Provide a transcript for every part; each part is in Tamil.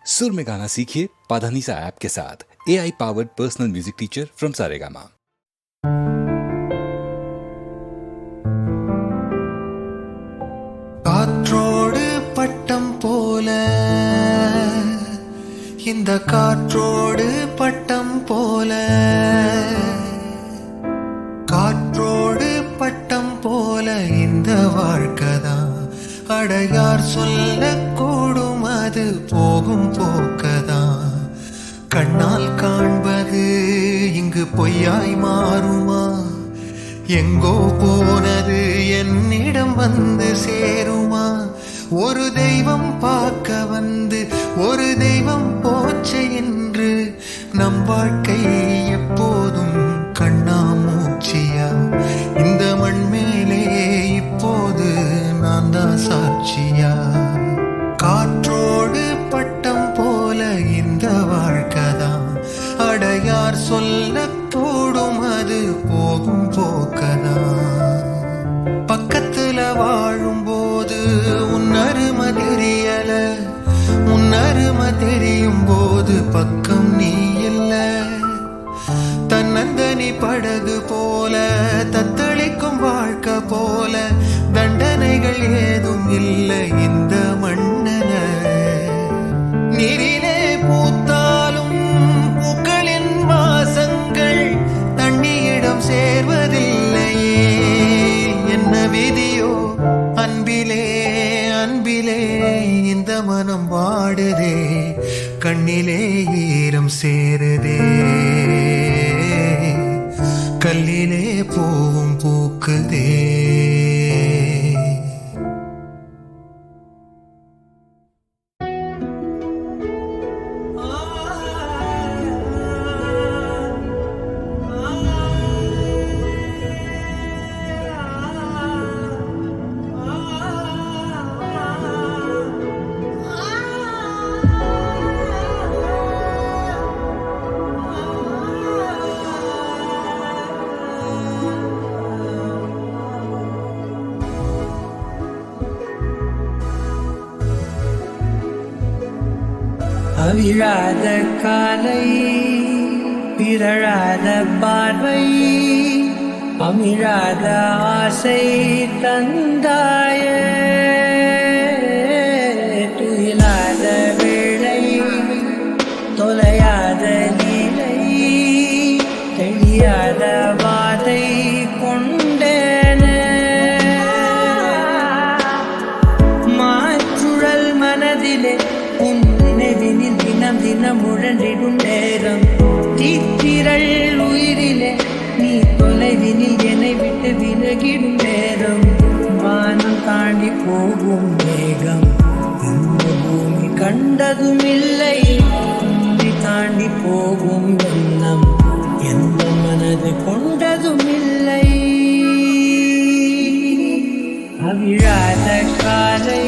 सुर में गाना सीखिए पाधानीसा ऐप के साथ। AI powered personal music teacher from Saregama. காற்றோடு பட்டம் போல இந்த காற்றோடு பட்டம் போல காற்றோடு பட்டம் போல இந்த வாழ்க்கைதான் அடையார் சொல்லக்கூடும் அது போகும் போக்கதான் கண்ணால் காண்பது இங்கு பொய்யாய் மாறுமா எங்கோ போனது என்னிடம் வந்து சேருமா ஒரு தெய்வம் பார்க்க வந்து ஒரு தெய்வம் போச்சு என்று நம் வாழ்க்கை எப்போதும் கண்ணாமூச்சியா இந்த மண் மேலே இப்போது நான் தான் சாட்சியா காற்றோடு பட்டம் போல இந்த வாழ்க்கைதான் அடையார் சொல்ல கூடும் அது போகும் போக்கதான் பக்கத்துல வாழும்போது உன்னருமை தெரியல உன்னருமை தெரியும் போது பக்கம் நீ இல்ல தன்னந்தனி படகு போல தத்தளிக்கும் வாழ்க்கை போல தண்டனைகள் ஏதும் இல்லை இந்த மண்ணில நீரிலே பூத்தாலும் பூக்களின் வாசங்கள் தண்ணியிடம் சேர்வதில்லையே என்ன விதியோ அன்பிலே அன்பிலே இந்த மனம் வாடுதே கண்ணிலே ஈரம் சேருதே கல்லிலே பூவும் பூக்குதே அவிழாத காலை பிறழாத பார்வை அமிழாத ஆசை தந்தாய துயிலாத வேளை தொலையாத நிலை தெளியாத வாதை கொண்டேன மாற்றுழல் மனதிலே நினைவினில் தினம் தினம் முழன்றிடும் நேரம் தீத்திரள் உயிரிலே நீ தொலைவினில் என்னை விட்டு விலகிடும் நேரம் வானம் தாண்டி போகும் மேகம் இந்த பூமி கண்டதும் இல்லை பூமி தாண்டி போகும் எண்ணம் எந்த மனது கொண்டதும் இல்லை அவிழாத காலை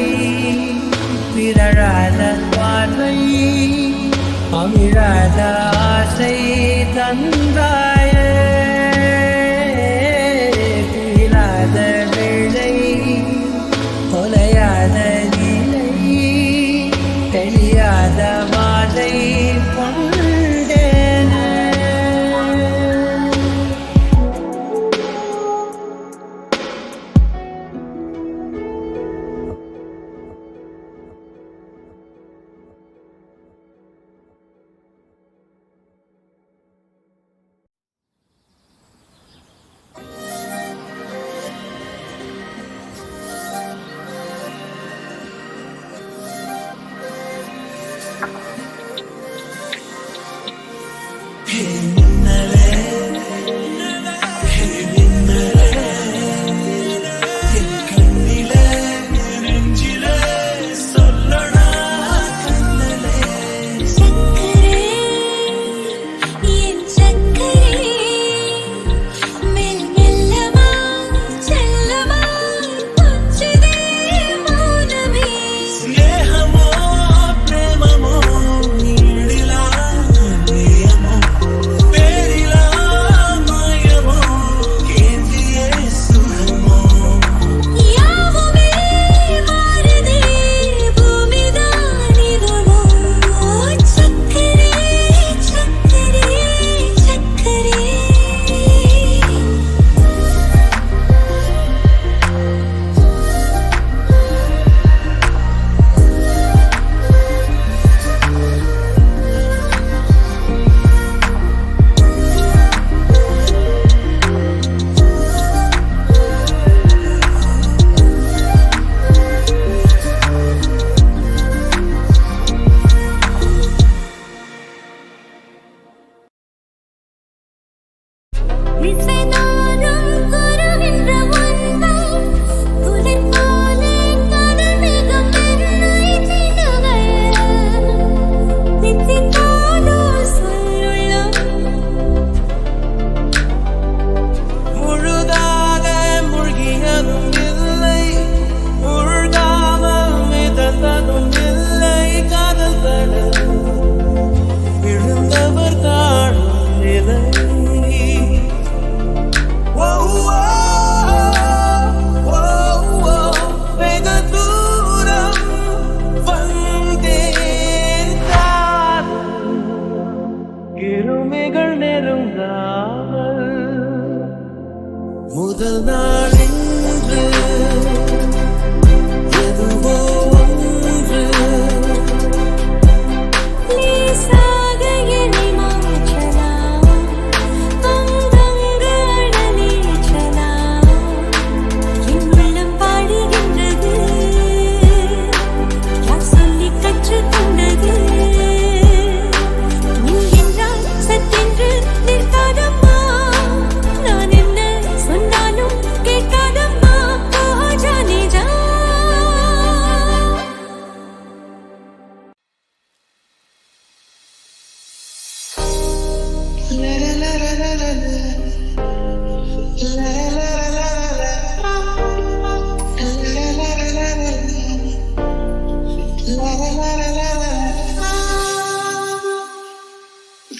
பிறழாத பார்வை அமிழாத ஆசை தந்தாய துயிலாத வேளை தொலையாத நிலை தெளியாத வாதை கொண்டேன స్నేహమో ప్రేమమో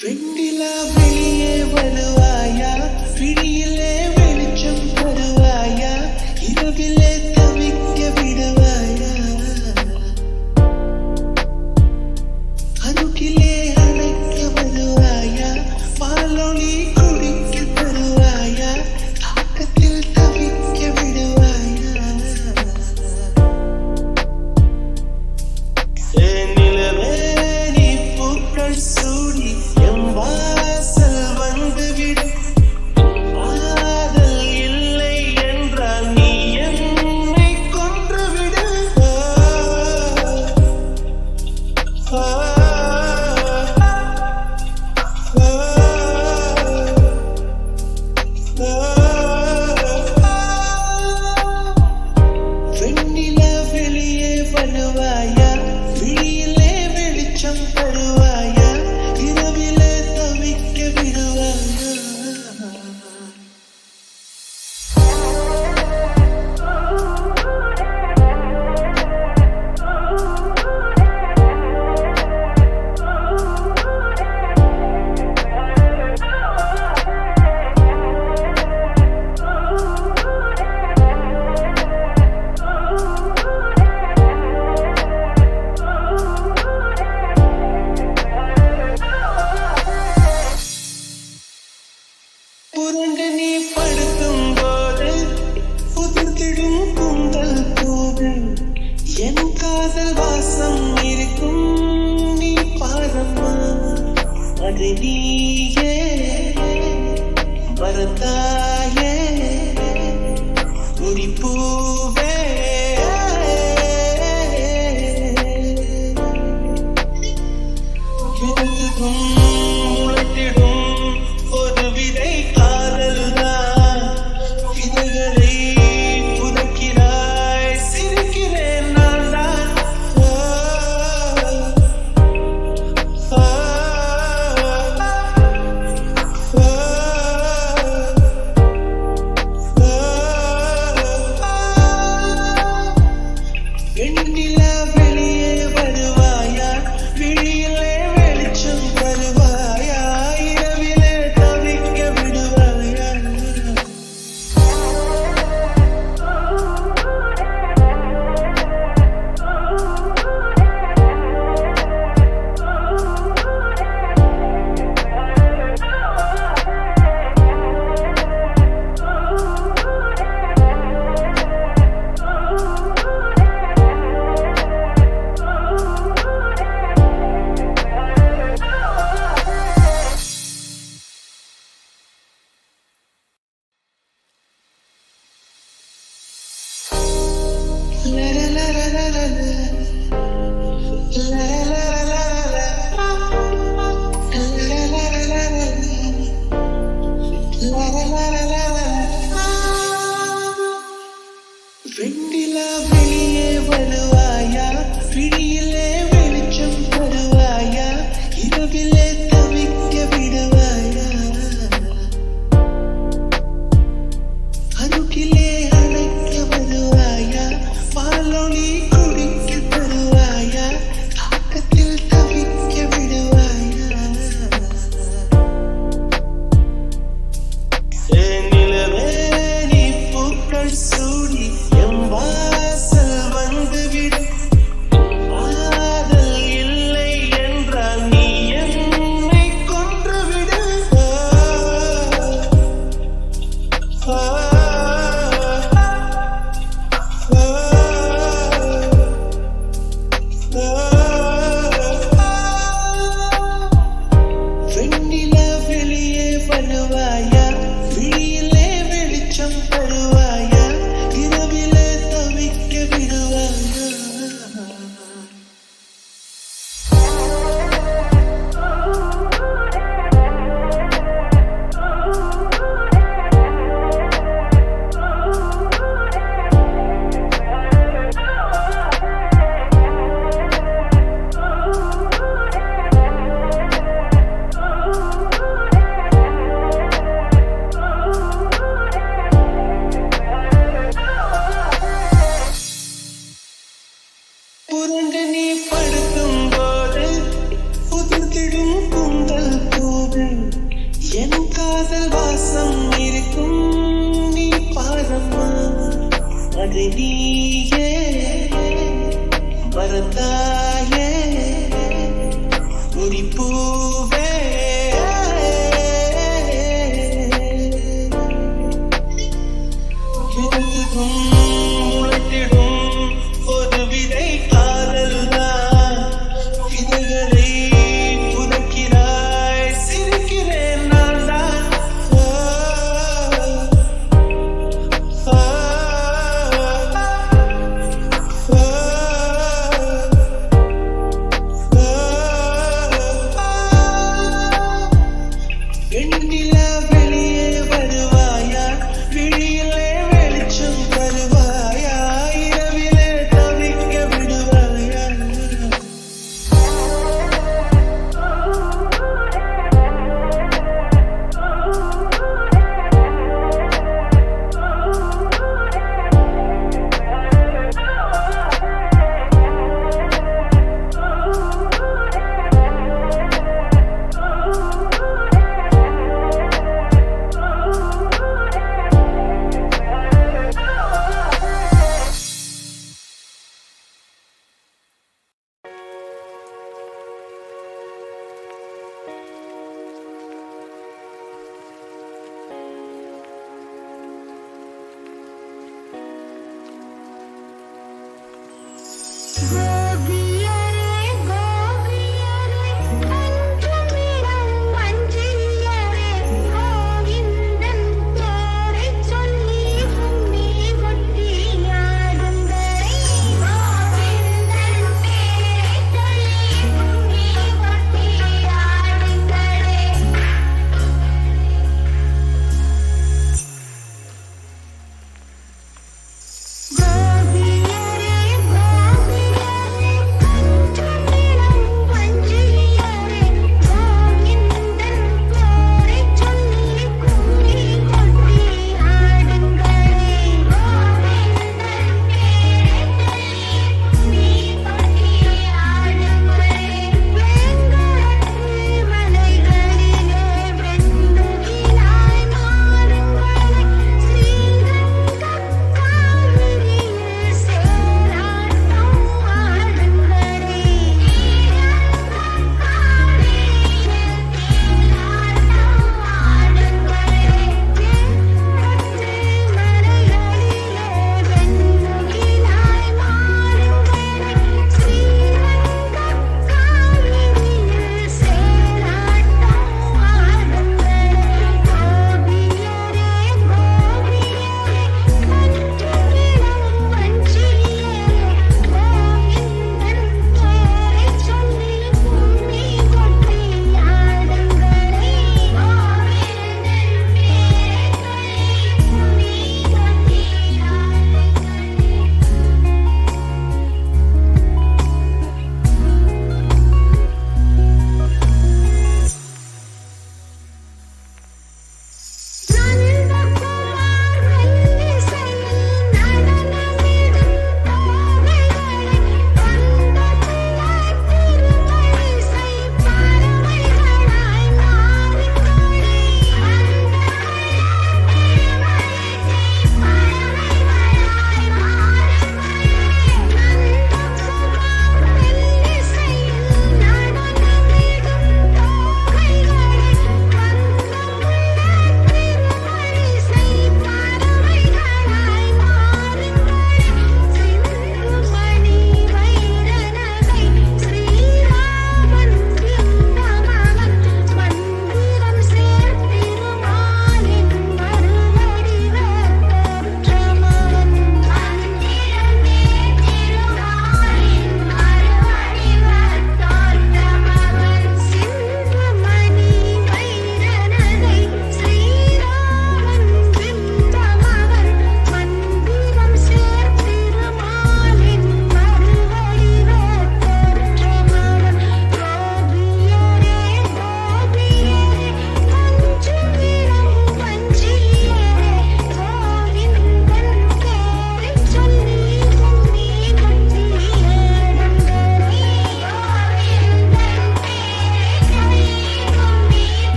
வெண்ணிலா வெளியே வருவாயா, விழியிலே வெளிச்சம் தருவாயா, இரவிலே தவிக்க விடுவாயா, அருகிலே அழைக்க வருவாயா, பாலொளி குடிக்க தருவாயா, தாக்கத்தில் தவிக்க விடுவாயா. நிலவே நீ பூக்கள் சூடி எம் வாசல் வந்துவிடு, காதல் இல்லை என்றால் நீ என்னை கொன்றுவிடு. வெண்ணிலா வெளியே வருவாயா, விழியிலே வெளிச்சம் தருவாயா, இரவிலே தவிக்க விடுவாயா. புரண்டு நீ படுக்கும் போது புதுத்திடும் கூந்தல் போது என் காதல் வாசம் இருக்கும், நீ பாரம்மா அது நீயே மறந்தாயே முடிப்பூவே. கிடந்ததும் முளைத்திடும் ஒரு விதை காதல்தான், விதைகளை புதைக்கிறாய், சிரிக்கிறேன் நான் தான். வெண்ணிலா வெளியே வருவாயா, விழியிலே வெளிச்சம் தருவாயா, என்னை புதைக்கிறாய் சிரிக்கிறேன் நான் தான் வெண்ணிலா வெளியே வருவாயா விழியிலே வெளிச்சம் தருவாயா இரவிலே தவிக்க விடுவாயா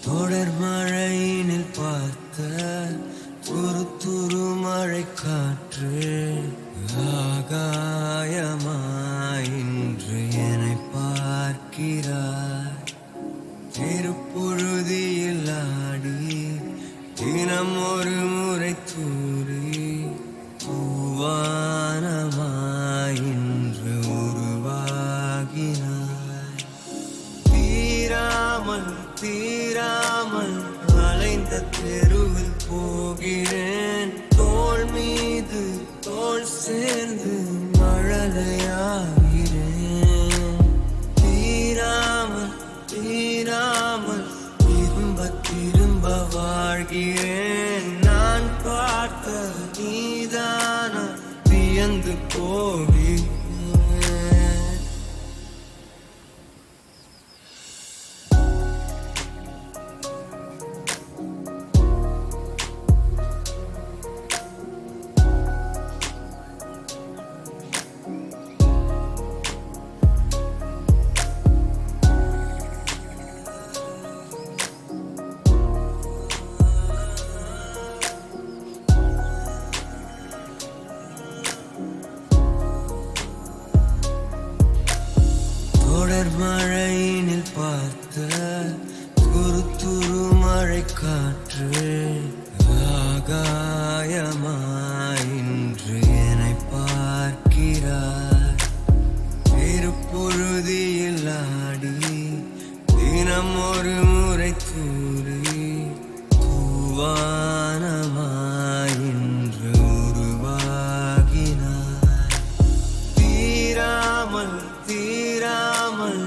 தொடர் மழையினில் பார்த்த துரு துரு மழை காற்று ஆகாயமாய் இன்று என்னை பார்க்கிறாய். திருப்புழுதியில் ஆடி தினம் ஒரு முறை தூரி பூவானமாய் இன்று உருவாகினாய். தீராமல் தீராமல் அலைந்த தெருவில் போகிறேன். தோள் மீது தோள் சேர்ந்து மழலையாகிறேன். தீராமல் தீராமல் திரும்ப திரும்ப வாழ்கிறேன். நான் பார்த்த நீதான வியந்து போகிறேன். தொடர் மழையினில் பார்த்த துரு துரு மழை காற்று ஆகாயமாய் இன்று என்னை பார்க்கிறாய். திருப்பொழுதியில் ஆடி தினம் ஒரு முறை தூரி பூவானமாய் இன்று உருவாகினாய். தீராமல் தீராமல்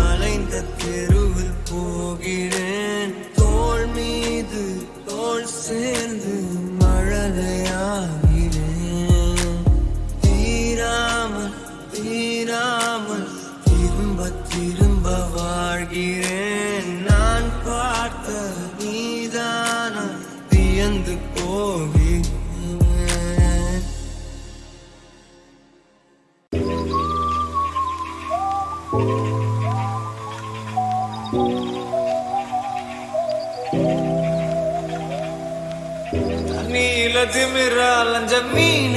அலைந்த தெருவில் போகிறேன். தோள் மீது தோள் சேர்ந்து மழலையாகிறேன். தீராமல் தீராமல் திரும்ப திரும்ப வாழ்கிறேன். நான் பார்த்த நீதான வியந்து போகிறேன். தண்ணியில திமிர அலைஞ்ச மீன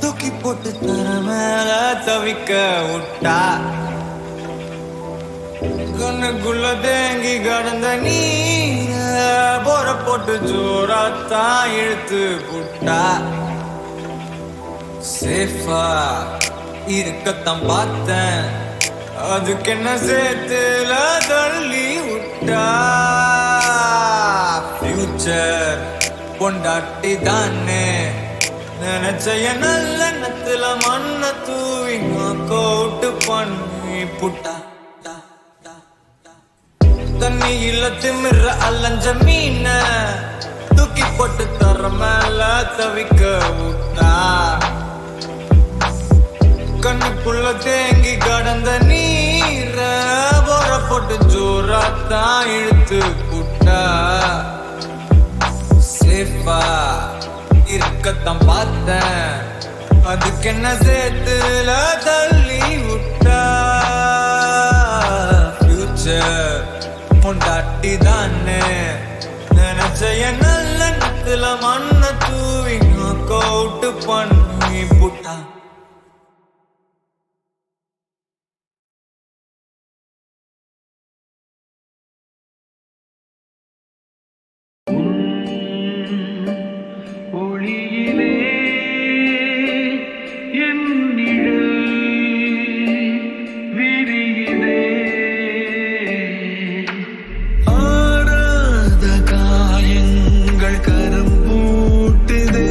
தூக்கி போட்டு தர மேல தவிக்க விட்டா. கண்ணுக்குள்ள தேங்கி கடந்த நீர போற போட்டு ஜோராத்தான் இழுத்து புட்டா. சேஃபா இருக்கத்தான் பார்த்தேன், அதுக்கு என்ன சேத்துல தள்ளி விட்டா. ஃபியூச்சர் பொண்டாட்டி தானே நினைச்ச நல்ல எண்ணத்துல மண்ண தூவி கோட்டு பண்ணி புட்டா. தண்ணியில திமிர அலைஞ்ச மீன தூக்கி போட்டு தர மேல தவிக்க விட்டா. கண்ணுக்குள்ள தேங்கி கடந்த நீர போற போட்டு ஜோராத்தான் இழுத்து புட்டா. சேஃபா இருக்கத்தான் பார்த்தேன், அதுக்கு என்ன சேத்துல தள்ளி விட்டா. ஃபியூச்சர் பொண்டாட்டி தானே நினைச்ச நல்ல எண்ணத்துல மண்ண தூவி கோட்டு பண்ணி புட்டா. ஒளியிலே என் நிழல் விரியுதே. ஆறாத காயங்கள் கரம் பூட்டுதே.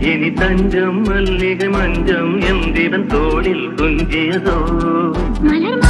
இனி தஞ்சம் மல்லிகை மஞ்சம் எந்திரன் தோளில் துஞ்சியதோ மலர்